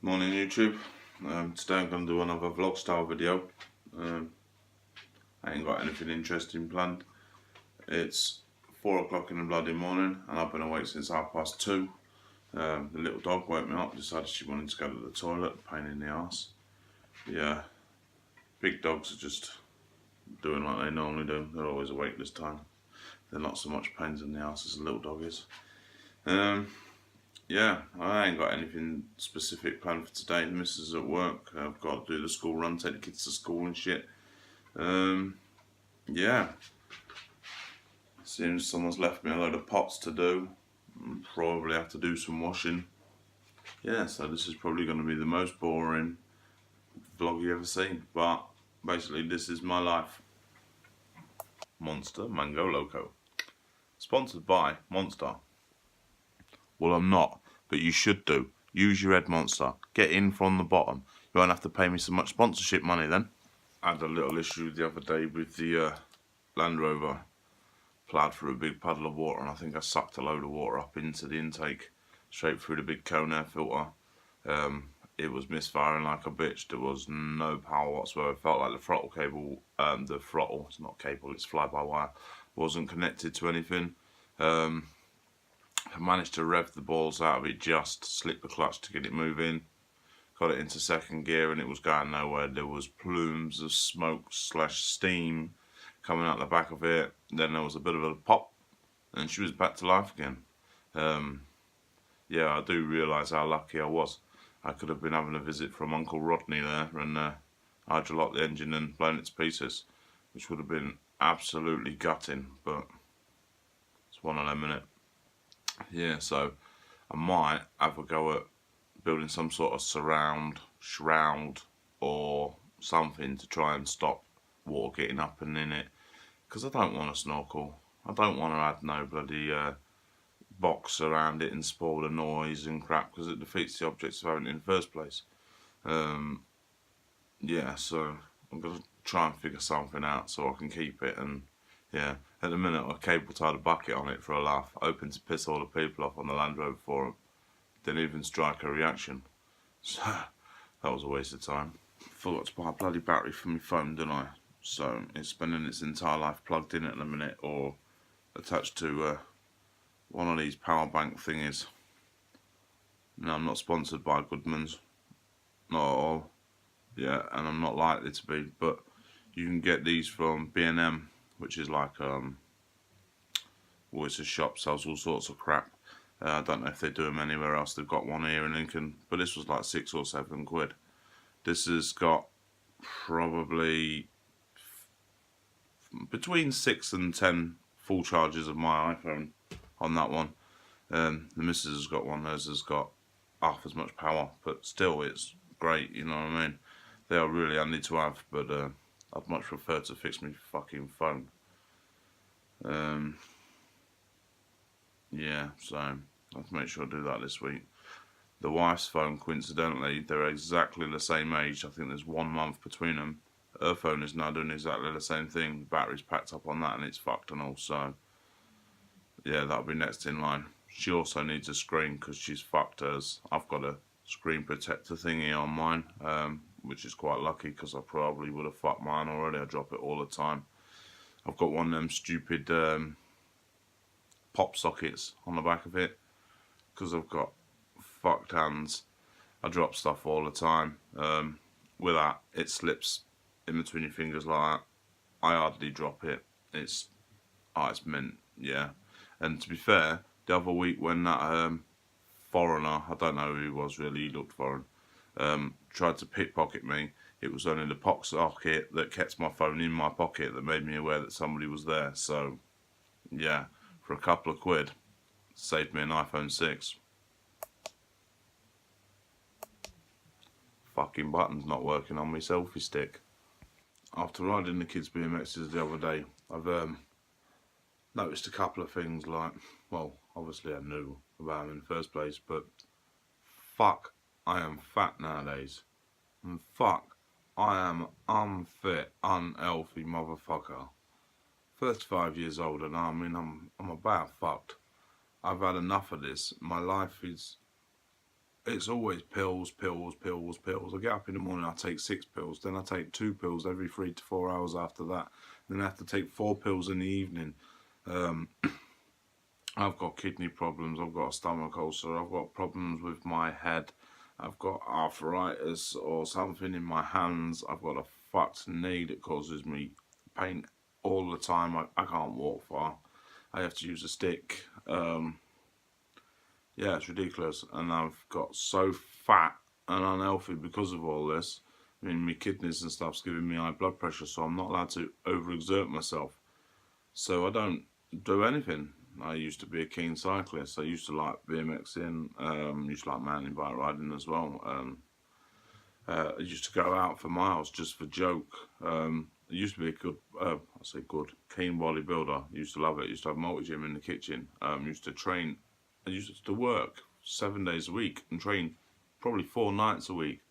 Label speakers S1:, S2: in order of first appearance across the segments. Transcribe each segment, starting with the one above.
S1: Morning YouTube. Today I'm going to do another vlog style video. I ain't got anything interesting planned. It's 4 o'clock in the bloody morning and I've been awake since 2:30. The little dog woke me up, decided she wanted to go to the toilet, pain in the arse. Yeah, big dogs are just doing what they normally do. They're always awake this time. They're not so much pains in the arse as a little dog is. Yeah, I ain't got anything specific planned for today. The missus is at work. I've got to do the school run, take the kids to school and shit. Yeah. Seems someone's left me a load of pots to do. Probably have to do some washing. Yeah, so this is probably going to be the most boring vlog you ever seen. But basically, this is my life. Monster Mango Loco. Sponsored by Monster. Well, I'm not, but you should do. Use your head, Monster. Get in from the bottom. You won't have to pay me so much sponsorship money then. I had a little issue the other day with the Land Rover. Plowed through a big puddle of water and I think I sucked a load of water up into the intake, straight through the big cone air filter. It was misfiring like a bitch. There was no power whatsoever. It felt like the throttle cable, it's not cable, it's fly-by-wire, wasn't connected to anything. I managed to rev the balls out of it, just slip the clutch to get it moving. Got it into second gear and it was going nowhere. There was plumes of smoke / steam coming out the back of it. Then there was a bit of a pop and she was back to life again. Yeah, I do realise how lucky I was. I could have been having a visit from Uncle Rodney there and hydrolocked the engine and blown it to pieces, which would have been absolutely gutting, but it's one of them, innit? Yeah, so I might have a go at building some sort of shroud or something to try and stop water getting up and in it, because I don't want to snorkel. I don't want to add no bloody box around it and spoil the noise and crap, because it defeats the object of having it in the first place. Yeah, so I'm going to try and figure something out so I can keep it. And yeah, at the minute I cable tied a bucket on it for a laugh, hoping to piss all the people off on the Land Rover forum. Didn't even strike a reaction. So that was a waste of time. Forgot to buy a bloody battery for my phone, didn't I? So it's spending its entire life plugged in at the minute or attached to one of these power bank thingies. No, I'm not sponsored by Goodman's. Not at all. Yeah, and I'm not likely to be, but you can get these from B&M, which is like well, it's a shop, sells all sorts of crap. I don't know if they do them anywhere else. They've got one here in Lincoln, but this was like £6 or £7. This has got probably between 6 and 10 full charges of my iPhone on that one. The missus has got one, hers has got half as much power, but still it's great, you know what I mean? They are really handy to have, but I'd much prefer to fix my fucking phone. Yeah, so I have to make sure I do that this week. The wife's phone, coincidentally, they're exactly the same age. I think there's 1 month between them. Her phone is now doing exactly the same thing. The battery's packed up on that and it's fucked and all, so yeah, that'll be next in line. She also needs a screen because she's fucked hers. I've got a screen protector thingy on mine, which is quite lucky because I probably would have fucked mine already. I drop it all the time. I've got one of them stupid pop sockets on the back of it because I've got fucked hands. I drop stuff all the time. With that, it slips in between your fingers like that. I hardly drop it. It's mint, yeah. And to be fair, the other week when that foreigner, I don't know who he was really, he looked foreign, tried to pickpocket me, it was only the pop socket that kept my phone in my pocket that made me aware that somebody was there. So yeah, for a couple of quid, saved me an iPhone 6. Fucking button's not working on my selfie stick. After riding the kids' BMXs the other day, I've noticed a couple of things, like, well, obviously I knew about them in the first place, but fuck, I am fat nowadays. And fuck, I am unfit, unhealthy motherfucker. 35 years old and I mean, I'm about fucked. I've had enough of this. My life is it's always pills, pills, pills, pills. I get up in the morning, I take 6 pills, then I take 2 pills every 3 to 4 hours after that. Then I have to take 4 pills in the evening. I've got kidney problems, I've got a stomach ulcer, I've got problems with my head, I've got arthritis or something in my hands, I've got a fucked knee that causes me pain all the time. I can't walk far. I have to use a stick. Yeah, it's ridiculous, and I've got so fat and unhealthy because of all this. I mean, my kidneys and stuff's giving me high blood pressure, so I'm not allowed to overexert myself. So I don't do anything. I used to be a keen cyclist. I used to like BMXing, used to like mountain bike riding as well. I used to go out for miles just for joke. I used to be a good, keen bodybuilder. I used to love it. I used to have multi-gym in the kitchen. Used to train. I used to work 7 days a week and train probably 4 nights a week.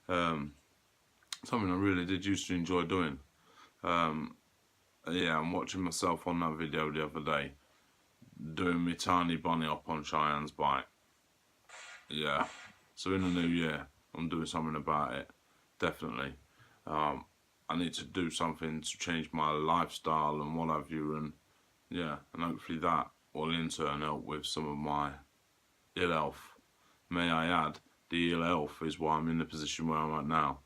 S1: Something I really did used to enjoy doing. Yeah, I'm watching myself on that video the other day, doing my tiny bunny up on Cheyenne's bike. Yeah, so in the new year, I'm doing something about it, definitely. I need to do something to change my lifestyle and what have you, and yeah, and hopefully that will in turn help with some of my ill health. May I add, the ill health is why I'm in the position where I'm at now.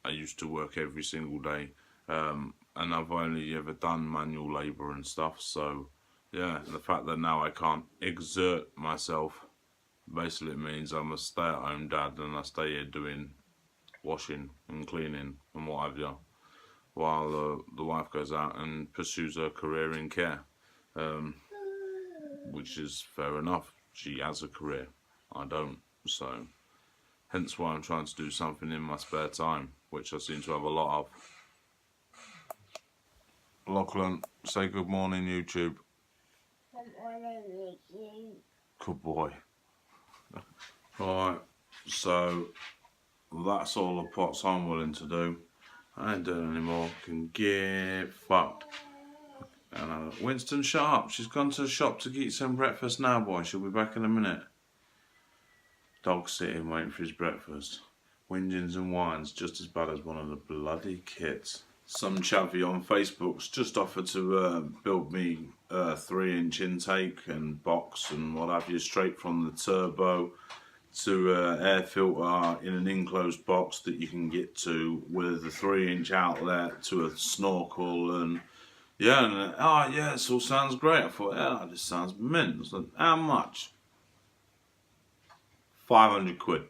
S1: I used to work every single day, and I've only ever done manual labour and stuff, so yeah, the fact that now I can't exert myself basically means I'm a stay-at-home dad and I stay here doing washing and cleaning and what have you, while the wife goes out and pursues her career in care, which is fair enough. She has a career, I don't, so hence why I'm trying to do something in my spare time, which I seem to have a lot of. Lachlan, say good morning, YouTube.
S2: Good morning, YouTube.
S1: Good boy. Alright, so that's all the pots I'm willing to do. I ain't doing anymore. Can get fucked. And Winston, shut up. She's gone to the shop to get some breakfast now, boy. She'll be back in a minute. Dog sitting waiting for his breakfast. Whingings and whines, just as bad as one of the bloody kids. Some chavvy on Facebook's just offered to build me a 3-inch intake and box and what have you, straight from the turbo to air filter in an enclosed box that you can get to with a 3-inch outlet to a snorkel, and yeah, and oh yeah, this all sounds great. I thought, yeah, this sounds mint. I said, how much? 500 quid.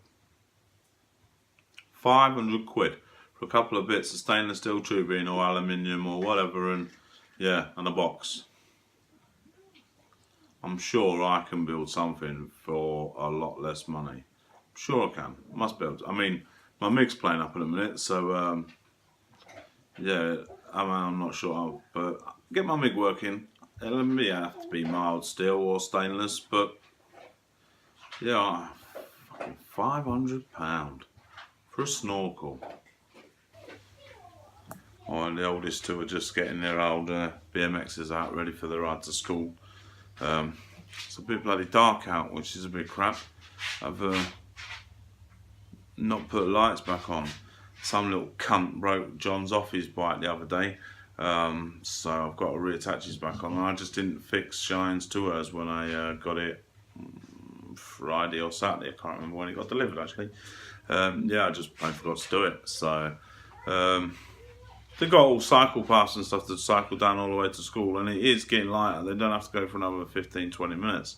S1: 500 quid for a couple of bits of stainless steel tubing or aluminium or whatever, and yeah, and a box. I'm sure I can build something for a lot less money. I'm sure I can. Must be able to. I mean, my MIG's playing up in a minute, so yeah, I'm not sure, but get my MIG working. It'll have to be mild steel or stainless, but yeah, fucking £500 for a snorkel. Oh, and the oldest two are just getting their old BMXs out ready for the ride to school. It's a bit bloody dark out, which is a bit crap. I've not put lights back on. Some little cunt broke John's off his bike the other day, so I've got to reattach his back on. I just didn't fix Shine's to hers when I got it Friday or Saturday. I can't remember when it got delivered actually. Yeah, I just plain forgot to do it. So they've got all cycle paths and stuff to cycle down all the way to school, and it is getting lighter. They don't have to go for another 15-20 minutes,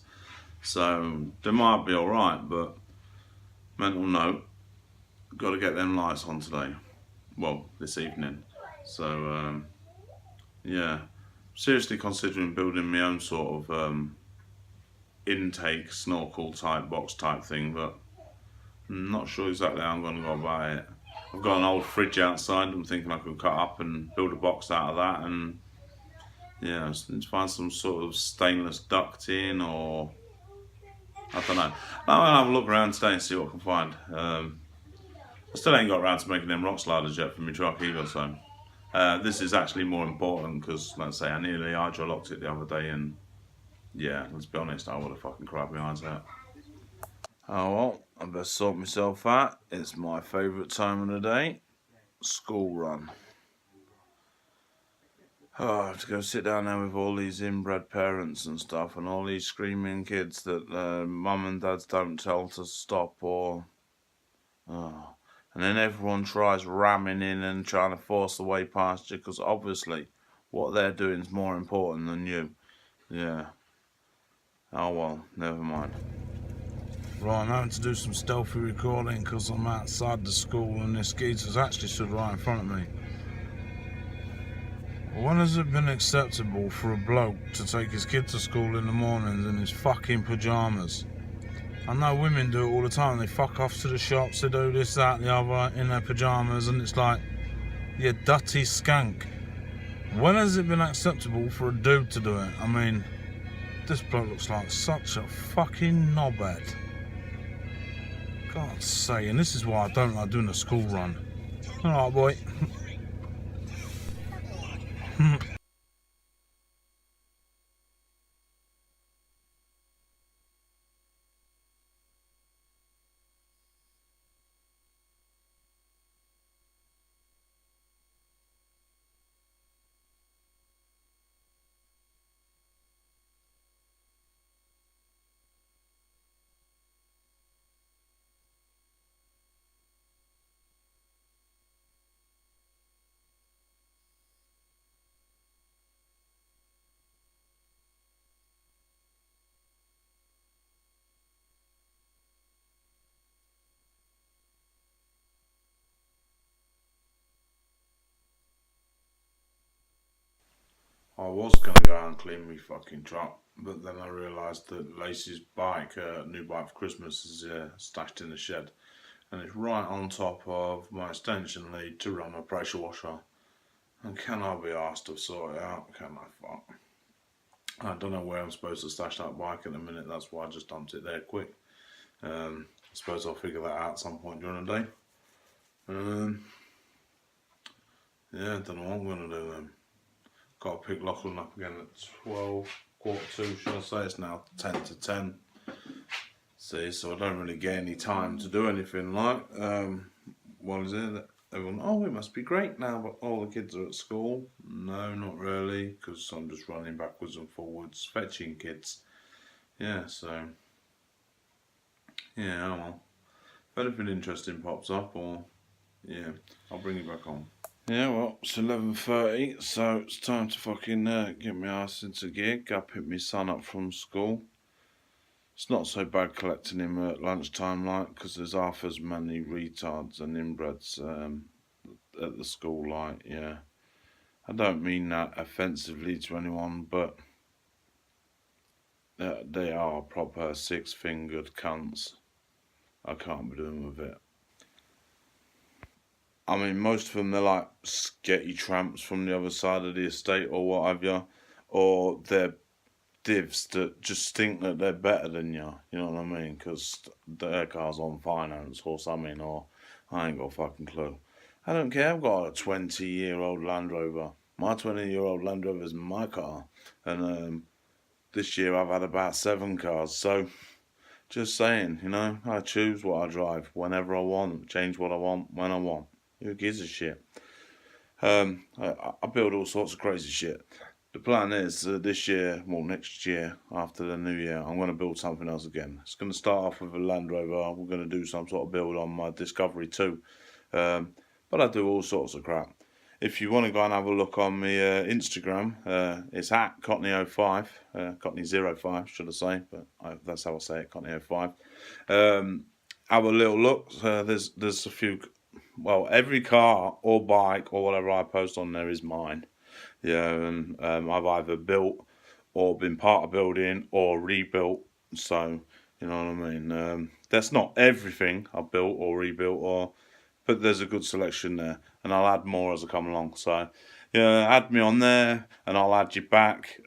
S1: so they might be alright, but mental note, got to get them lights on today, well, this evening. So yeah, seriously considering building my own sort of intake snorkel type box type thing, but I'm not sure exactly how I'm going to go about it. I've got an old fridge outside. I'm thinking I could cut up and build a box out of that, and yeah, let's find some sort of stainless ducting, or I don't know. I'll have a look around today and see what I can find. I still ain't got around to making them rock sliders yet for my truck either, so this is actually more important because, let's say, I nearly hydro-locked it the other day, and yeah, let's be honest, I would have fucking cried my eyes out. Oh well, I best sort myself out. It's my favourite time of the day. School run. Oh, I have to go sit down there with all these inbred parents and stuff, and all these screaming kids that mum and dads don't tell to stop, or oh. And then everyone tries ramming in and trying to force the way past you, because obviously what they're doing is more important than you. Yeah. Oh well, never mind. Right, I'm having to do some stealthy recording because I'm outside the school and this geezer's actually stood right in front of me. When has it been acceptable for a bloke to take his kid to school in the mornings in his fucking pyjamas? I know women do it all the time. They fuck off to the shops, they do this, that, and the other in their pyjamas, and it's like, you dirty skank. When has it been acceptable for a dude to do it? I mean, this bloke looks like such a fucking knobhead. God's sake, and this is why I don't like doing a school run. Alright, boy. I was going to go out and clean my fucking truck, but then I realised that Lacey's bike, new bike for Christmas, is stashed in the shed. And it's right on top of my extension lead to run my pressure washer. And can I be asked to sort it out? Can I fuck? I don't know where I'm supposed to stash that bike at the minute, that's why I just dumped it there quick. I suppose I'll figure that out at some point during the day. Yeah, I don't know what I'm going to do then. Got to pick Lachlan up again at 12, quarter to, shall I say. It's now 10 to 10. See, so I don't really get any time to do anything like. What is it? Everyone, oh, it must be great now, but all the kids are at school. No, not really, because I'm just running backwards and forwards, fetching kids. Yeah, so, yeah, well. If anything interesting pops up, or, yeah, I'll bring you back on. Yeah, well, it's 11:30, so it's time to fucking get my ass into gear, go pick my son up from school. It's not so bad collecting him at lunchtime, like, because there's half as many retards and inbreds at the school, like, yeah. I don't mean that offensively to anyone, but they are proper six-fingered cunts. I can't be doing with it. I mean, most of them, they're like sketty tramps from the other side of the estate or what have you, or they're divs that just think that they're better than you, you know what I mean? Because their car's on finance or something, or I ain't got a fucking clue. I don't care, I've got a 20-year-old Land Rover. My 20-year-old Land Rover is my car, and this year I've had about 7 cars, so just saying, you know, I choose what I drive whenever I want, change what I want when I want. Who gives a shit? I build all sorts of crazy shit. The plan is this year, well, next year, after the new year, I'm going to build something else again. It's going to start off with a Land Rover. We're going to do some sort of build on my Discovery too. But I do all sorts of crap. If you want to go and have a look on my Instagram, it's at cotney05, cotney05 should I say, but that's how I say it, cotney05. Have a little look. There's a few. Well, every car or bike or whatever I post on there is mine. Yeah, and I've either built or been part of building or rebuilt. So, you know what I mean? That's not everything I've built or rebuilt, but there's a good selection there. And I'll add more as I come along. So, yeah, add me on there and I'll add you back.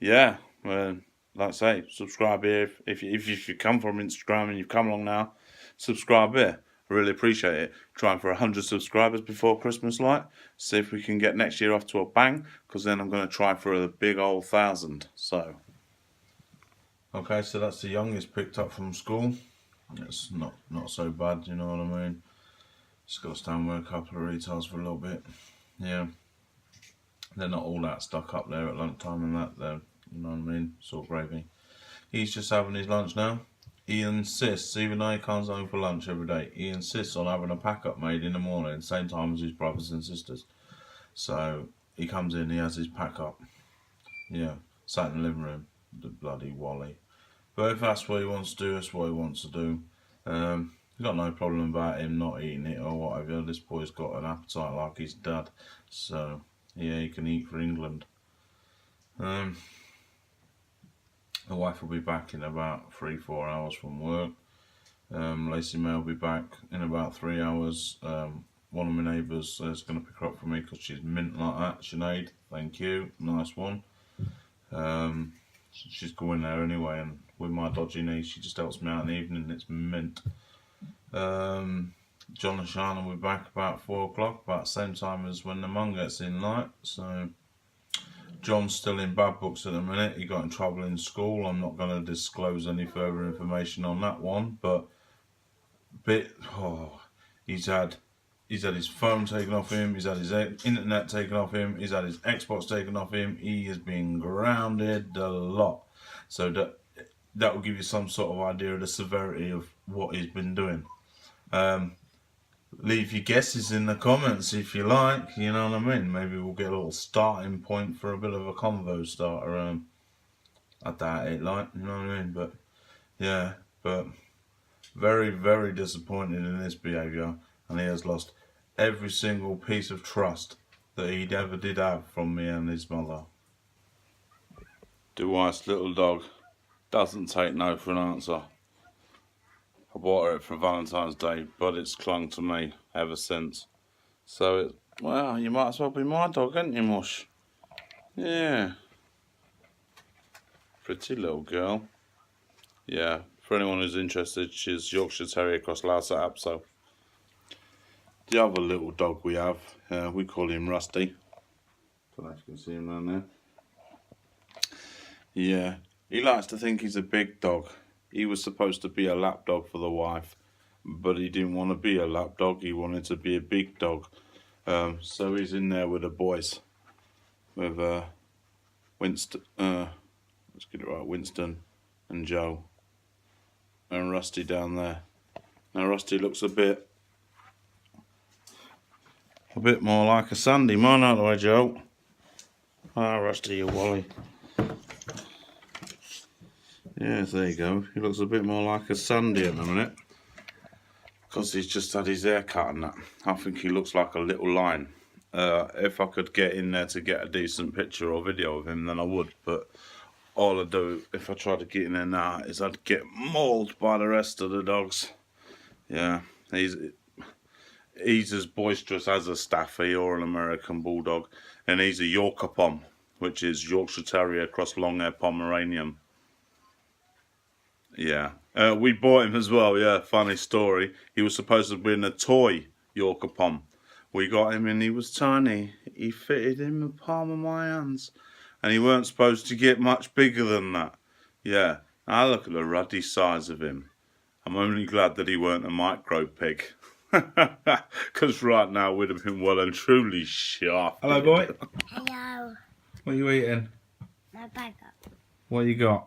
S1: Yeah, like I say, subscribe here. If you come from Instagram and you've come along now, subscribe here. I really appreciate it. Trying for 100 subscribers before Christmas, like. See if we can get next year off to a bang, because then I'm going to try for a big old 1,000. So. Okay, so that's the youngest picked up from school. it's not so bad, you know what I mean? Just got to stand with a couple of retards for a little bit. Yeah, they're not all that stuck up there at lunchtime and that. They're, you know what I mean? It's all gravy. He's just having his lunch now. He insists, even though he comes home for lunch every day, he insists on having a pack up made in the morning, same time as his brothers and sisters. So he comes in, he has his pack up. Yeah, sat in the living room, the bloody Wally. But if that's what he wants to do, that's what he wants to do. He's got no problem about him not eating it or whatever. This boy's got an appetite like his dad. So, yeah, he can eat for England. The wife will be back in about 3-4 hours from work. Lacey May will be back in about 3 hours. One of my neighbours is going to pick her up for me because she's mint like that. Sinead, thank you, nice one. She's going there anyway, and with my dodgy knee, she just helps me out in the evening. It's mint. John and Shannon will be back about 4 o'clock, about the same time as when the mum gets in light. So John's still in bad books at the minute. He got in trouble in school. I'm not going to disclose any further information on that one, but he's had his phone taken off him, he's had his internet taken off him, he's had his Xbox taken off him. He has been grounded a lot. So that will give you some sort of idea of the severity of what he's been doing. Leave your guesses in the comments if you like, you know what I mean? Maybe we'll get a little starting point for a bit of a convo starter. I doubt it, like, you know what I mean? But yeah, but very, very disappointed in this behaviour, and he has lost every single piece of trust that he ever did have from me and his mother. Dwight's little dog doesn't take no for an answer. I bought her it for Valentine's Day, but it's clung to me ever since. So, well, you might as well be my dog, ain't you, Mush? Yeah. Pretty little girl. Yeah, for anyone who's interested, she's Yorkshire Terrier cross Lhasa Apso. The other little dog we have, we call him Rusty. I don't know if you can see him down there. Yeah, he likes to think he's a big dog. He was supposed to be a lap dog for the wife, but he didn't want to be a lap dog. He wanted to be a big dog. So he's in there with the boys, with Winston. Let's get it right, Winston and Joe, and Rusty down there. Now Rusty looks a bit more like a Sandy. Mine out the way, Joe. Ah, Rusty, you Wally. Yes, there you go. He looks a bit more like a Sandy at the minute, because he's just had his hair cut and that. I think he looks like a little lion. If I could get in there to get a decent picture or video of him, then I would, but all I do, if I try to get in there now, is I'd get mauled by the rest of the dogs. Yeah, he's as boisterous as a Staffy or an American Bulldog, and he's a Yorker Pom, which is Yorkshire Terrier cross Long-Hair Pomeranian. Yeah, we bought him as well, yeah, funny story. He was supposed to be in a toy Yorker Pom. We got him and he was tiny. He fitted in the palm of my hands. And he weren't supposed to get much bigger than that. Yeah, now look at the ruddy size of him. I'm only glad that he weren't a micro pig. Because right now we'd have been well and truly shafted.
S3: Hello, boy.
S2: Hello.
S3: What are you eating?
S2: My backup.
S3: What you got?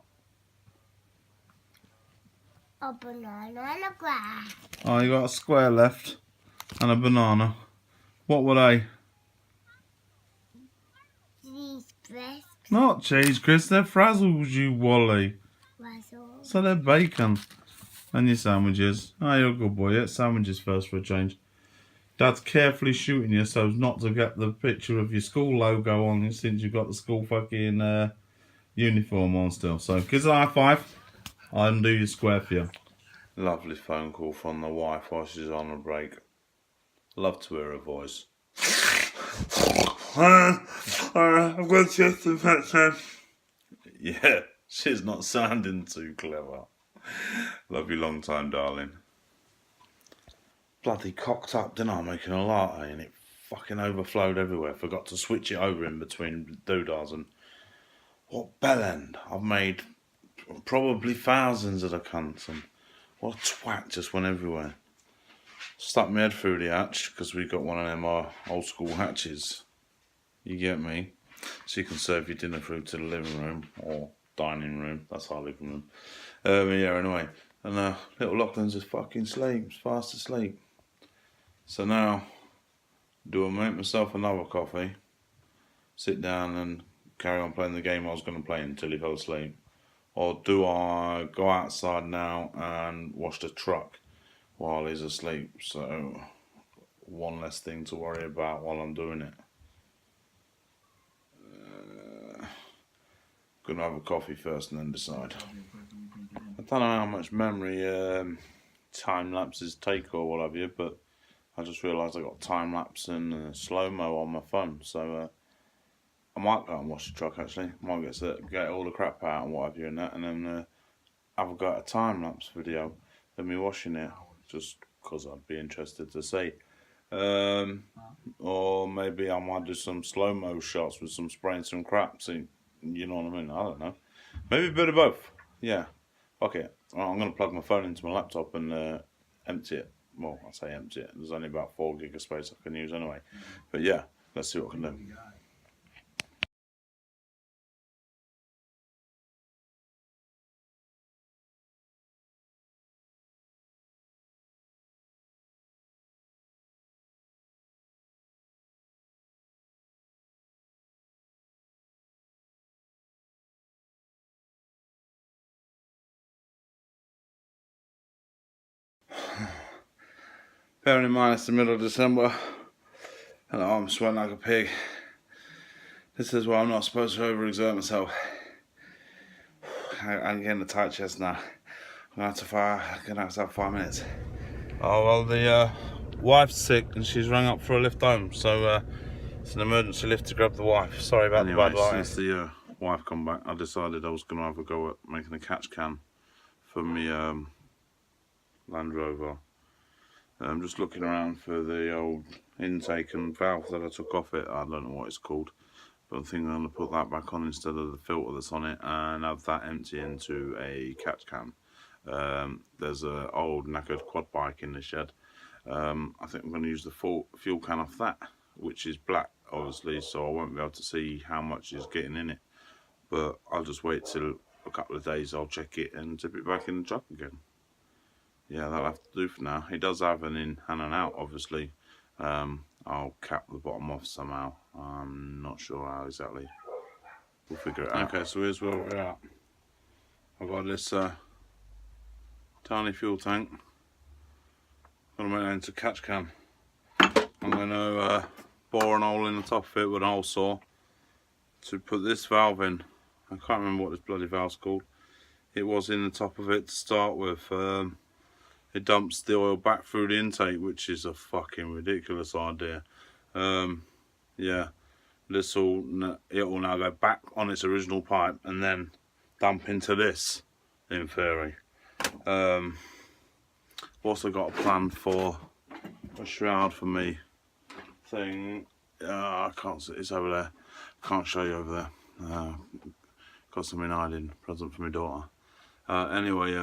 S2: A banana and a grass.
S3: Oh, you got a square left and a banana. What were they?
S2: These crisps.
S3: Not cheese, Chris. They're frazzles, you Wally.
S2: Razzles.
S3: So they're bacon. And your sandwiches. Oh, you're a good boy. Yeah, sandwiches first for a change. Dad's carefully shooting you so as not to get the picture of your school logo on you since you've got the school fucking uniform on still. So, kids, a high five. I'll undo your square for you.
S1: Lovely phone call from the wife while she's on a break. Love to hear her voice. I've got chest infection. Yeah, she's not sounding too clever. Love you long time, darling. Bloody cocked up, didn't I, making a latte, and it fucking overflowed everywhere. Forgot to switch it over in between doodahs, and what bell end. I've made probably thousands of the cunts, and
S3: What a twat just went everywhere. Stuck my head through the hatch because we got one of them old school hatches. You get me? So you can serve your dinner through to the living room or dining room. That's our living room. Yeah, anyway. And little Lachlan's just fucking sleeps, fast asleep. So now, do I make myself another coffee, sit down and carry on playing the game I was going to play until he fell asleep? Or do I go outside now and wash the truck while he's asleep? So, one less thing to worry about while I'm doing it. Gonna have a coffee first and then decide. I don't know how much memory time lapses take or what have you, but I just realised I got time lapse and slow-mo on my phone, so I might go and wash the truck actually. Might get all the crap out and what have you and that, and then have got a time lapse video of me washing it, just because I'd be interested to see. Or maybe I might do some slow-mo shots with some spraying some crap, see, you know what I mean? I don't know. Maybe a bit of both. Yeah. Okay. Well, I'm going to plug my phone into my laptop and empty it. Well, I say empty it. There's only about 4 gig of space I can use anyway. But yeah, let's see what I can do. Bearing in mind it's the middle of December and I'm sweating like a pig. This is why I'm not supposed to overexert myself. I'm getting a tight chest now. I'm gonna have to have 5 minutes. Oh well, the wife's sick and she's rang up for a lift home, so it's an emergency lift to grab the wife. Sorry about the bad lighting. Since the wife come back, I decided I was gonna have a go at making a catch can for me Land Rover. I'm just looking around for the old intake and valve that I took off it. I don't know what it's called, but I think I'm going to put that back on instead of the filter that's on it and have that empty into a catch can. There's an old knackered quad bike in the shed. I think I'm going to use the full fuel can off that, which is black obviously, so I won't be able to see how much is getting in it. But I'll just wait till a couple of days, I'll check it and tip it back in the truck again. Yeah, that'll have to do for now. He does have an in and an out, obviously. I'll cap the bottom off somehow. I'm not sure how exactly. We'll figure it out. Okay, so here's where we're at. I've got this tiny fuel tank. I'm going to make that into a catch can. I'm going to bore an hole in the top of it with an hole saw to put this valve in. I can't remember what this bloody valve's called. It was in the top of it to start with. It dumps the oil back through the intake, which is a fucking ridiculous idea. Yeah, it will now go back on its original pipe and then dump into this, in theory. Also got a plan for a shroud for me thing. I can't see, it's over there. Can't show you over there. Got something hiding, present for my daughter. Anyway,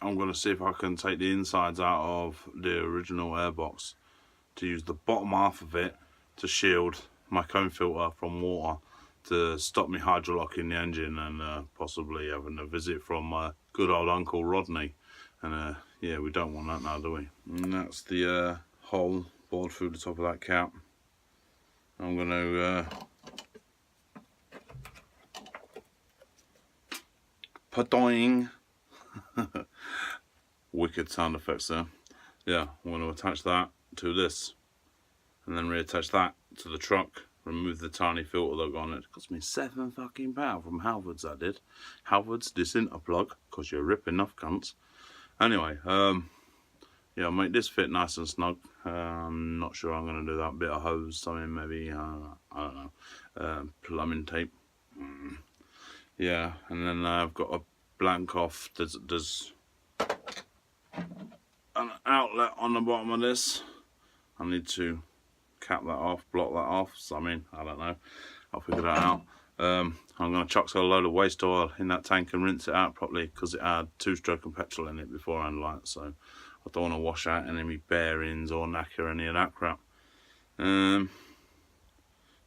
S3: I'm going to see if I can take the insides out of the original airbox to use the bottom half of it to shield my cone filter from water, to stop me hydrolocking the engine and possibly having a visit from good old Uncle Rodney. And yeah, we don't want that now, do we? And that's the hole bored through the top of that cap. I'm going to padoing. Wicked sound effects there. Yeah, I'm going to attach that to this and then reattach that to the truck, remove the tiny filter that got on it. It cost me £7 fucking from Halfords, that did. Halfords disinterplug, because you're ripping off cunts. Anyway, yeah, I'll make this fit nice and snug. I'm not sure I'm going to do that. Bit of hose, something maybe, I don't know, plumbing tape. Yeah, and then I've got a blank off. There's an outlet on the bottom of this. I need to cap that off, block that off. So, I mean, I don't know. I'll figure that out. I'm going to chuck a load of waste oil in that tank and rinse it out properly, because it had 2-stroke and petrol in it beforehand, like, so I don't want to wash out any of my bearings or knacker any of that crap.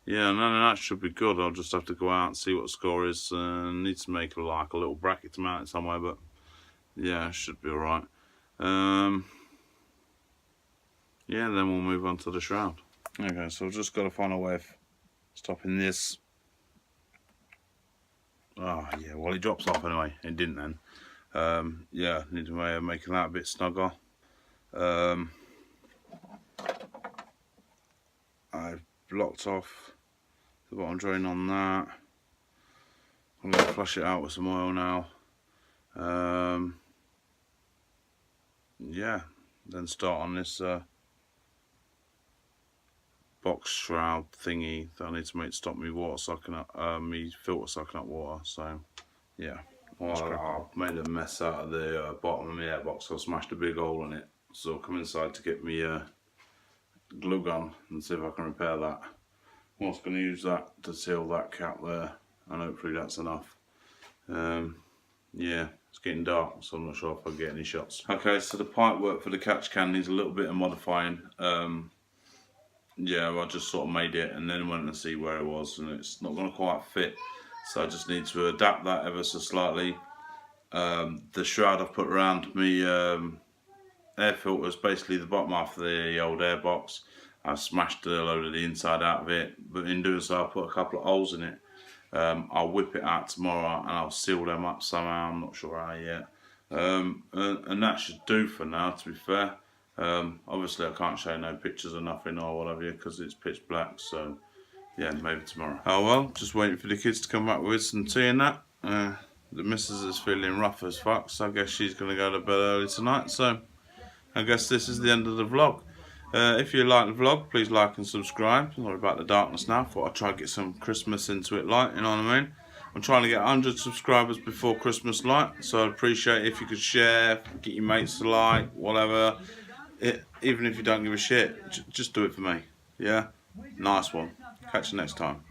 S3: Yeah, none of that should be good. I'll just have to go out and see what the score is. Need to make a little bracket to mount it somewhere, but yeah, it should be alright. Yeah, then we'll move on to the shroud. Okay, so I've just got to find a way of stopping this. Oh yeah, well it drops off anyway. It didn't then. Yeah, need a way of making that a bit snugger. I've blocked off the bottom drain on that. I'm going to flush it out with some oil now. Yeah, then start on this box shroud thingy that I need to make to stop me water sucking up, me filter sucking up water. So yeah, well, I made a mess out of the bottom of my airbox, so I smashed a big hole in it. So I'll come inside to get me glue gun and see if I can repair that. I'm also going to use that to seal that cap there, and hopefully that's enough. Yeah, it's getting dark, so I'm not sure if I'll get any shots. Okay, so the pipe work for the catch can needs a little bit of modifying. Yeah, I just sort of made it and then went to see where it was, and it's not going to quite fit, so I just need to adapt that ever so slightly. The shroud I've put around me air filters, basically the bottom half of the old air box. I smashed a load of the inside out of it, but in doing so I put a couple of holes in it. I'll whip it out tomorrow and I'll seal them up somehow, I'm not sure how yet. And that should do for now, to be fair. Obviously I can't show no pictures or nothing or whatever because it's pitch black, so yeah, maybe tomorrow. Oh well, just waiting for the kids to come back with some tea and that. The missus is feeling rough as fuck, so I guess she's going to go to bed early tonight, so I guess this is the end of the vlog. If you like the vlog, please like and subscribe. Sorry about the darkness now, thought I'd try to get some Christmas into it light, you know what I mean? I'm trying to get 100 subscribers before Christmas light, so I'd appreciate it if you could share, get your mates to like, whatever. Even if you don't give a shit, just do it for me, yeah? Nice one. Catch you next time.